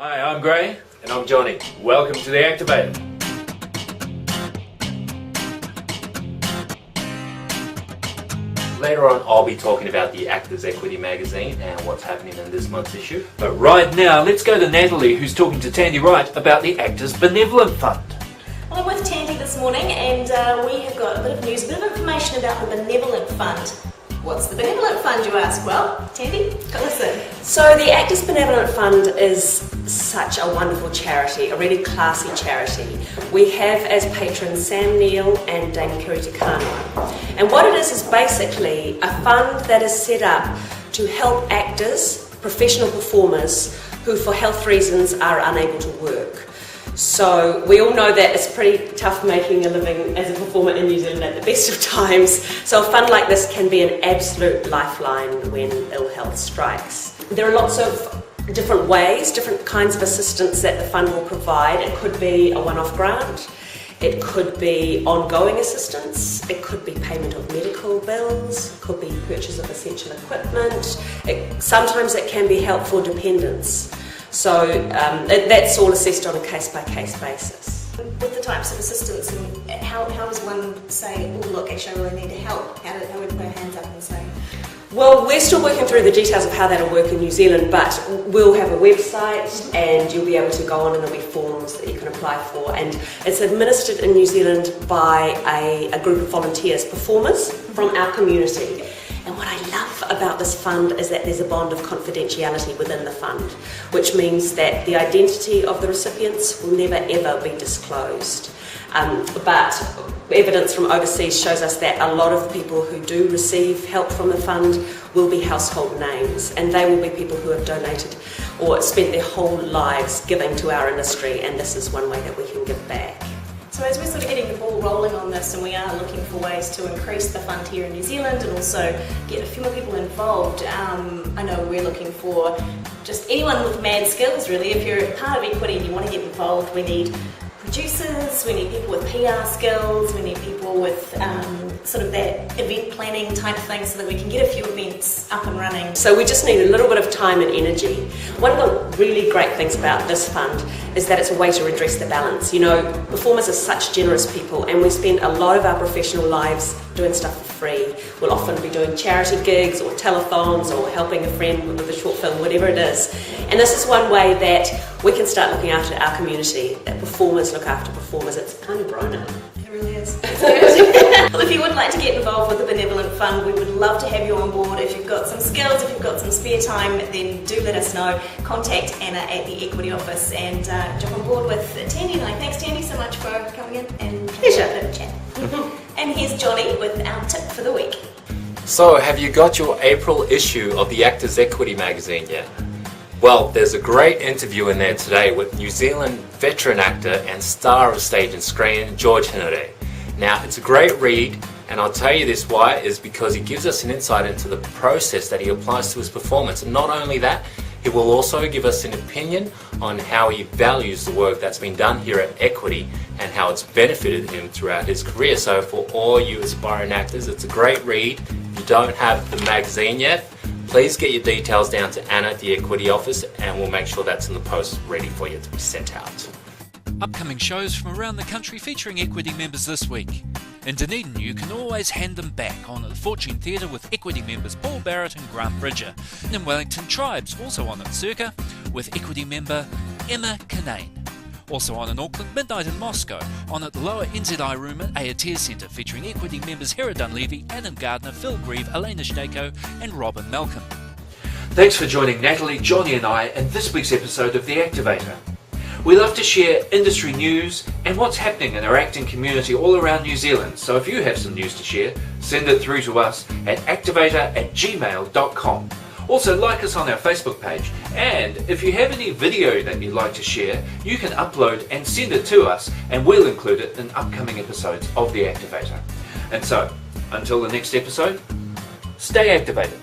Hi, I'm Grae. And I'm Johnny. Welcome to the Activator. Later on, I'll be talking about the Actors Equity magazine and what's happening in this month's issue. But right now, let's go to Natalie, who's talking to Tandi Wright about the Actors Benevolent Fund. Well, I'm with Tandi this morning, and we have got a bit of news, a bit of information about the Benevolent Fund. What's the Benevolent Fund, you ask? Well, Tandi, listen. So the Actors Benevolent Fund is such a wonderful charity, a really classy charity. We have as patrons Sam Neill and Dame Kiri Takano. And what it is basically a fund that is set up to help actors, professional performers, who for health reasons are unable to work. So we all know that it's pretty tough making a living as a performer in New Zealand at the best of times. So a fund like this can be an absolute lifeline when ill health strikes. There are lots of different ways, different kinds of assistance that the fund will provide. It could be a one-off grant, it could be ongoing assistance, it could be payment of medical bills, it could be purchase of essential equipment. Sometimes it can be help for dependents. So that's all assessed on a case-by-case basis. With the types of assistance, and how does one say, oh look, actually I really need help? How do we put our hands up and say? Well, we're still working through the details of how that'll work in New Zealand, but we'll have a website and you'll be able to go on and there'll be forms that you can apply for. And it's administered in New Zealand by a group of volunteers, performers from our community. And what I love about this fund is that there's a bond of confidentiality within the fund, which means that the identity of the recipients will never ever be disclosed. But evidence from overseas shows us that a lot of people who do receive help from the fund will be household names, and they will be people who have donated or spent their whole lives giving to our industry, and this is one way that we can give back. So as we're sort of getting the ball rolling on this, and we are looking for ways to increase the fund here in New Zealand and also get a few more people involved, I know we're looking for just anyone with mad skills really. If you're part of Equity and you want to get involved, we need producers, we need people with PR skills, we need people with sort of that event planning type thing so that we can get a few events up and running. So we just need a little bit of time and energy. One of the really great things about this fund is that it's a way to redress the balance. You know, performers are such generous people and we spend a lot of our professional lives doing stuff for free. We'll often be doing charity gigs or telethons or helping a friend with a short film, whatever it is. And this is one way that we can start looking after our community, that performers look after performers. It's kind of grown up. It really is. It's good. Well, if you would like to get involved with the Benevolent Fund, we would love to have you on board. If you've got some skills, if you've got some spare time, then do let us know. Contact Anna at the Equity Office and jump on board with Tandi and I. Thanks, Tandi, so much for coming in and Pleasure. having a bit of chat. And here's Johnny with our tip for the week. So, have you got your April issue of the Actors Equity magazine yet? Well, there's a great interview in there today with New Zealand veteran actor and star of stage and screen, George Hinode. Now, it's a great read, and I'll tell you this why, is because he gives us an insight into the process that he applies to his performance. And not only that, he will also give us an opinion on how he values the work that's been done here at Equity and how it's benefited him throughout his career. So for all you aspiring actors, it's a great read. If you don't have the magazine yet, please get your details down to Anna at the Equity Office and we'll make sure that's in the post ready for you to be sent out. Upcoming shows from around the country featuring Equity members this week. In Dunedin, you can always hand them back on at the Fortune Theatre with Equity members Paul Barrett and Grant Bridger. And in Wellington, Tribes, also on at Circa, with Equity member Emma Kinane. Also on in Auckland, Midnight in Moscow, on at the Lower NZI Room at Aotea Centre, featuring Equity members Hera Dunleavy, Adam Gardner, Phil Grieve, Elena Schneko and Robin Malcolm. Thanks for joining Natalie, Johnny and I in this week's episode of The Activator. We love to share industry news and what's happening in our acting community all around New Zealand. So if you have some news to share, send it through to us at activator@gmail.com. Also like us on our Facebook page, and if you have any video that you'd like to share, you can upload and send it to us and we'll include it in upcoming episodes of The Activator. And so, until the next episode, stay activated.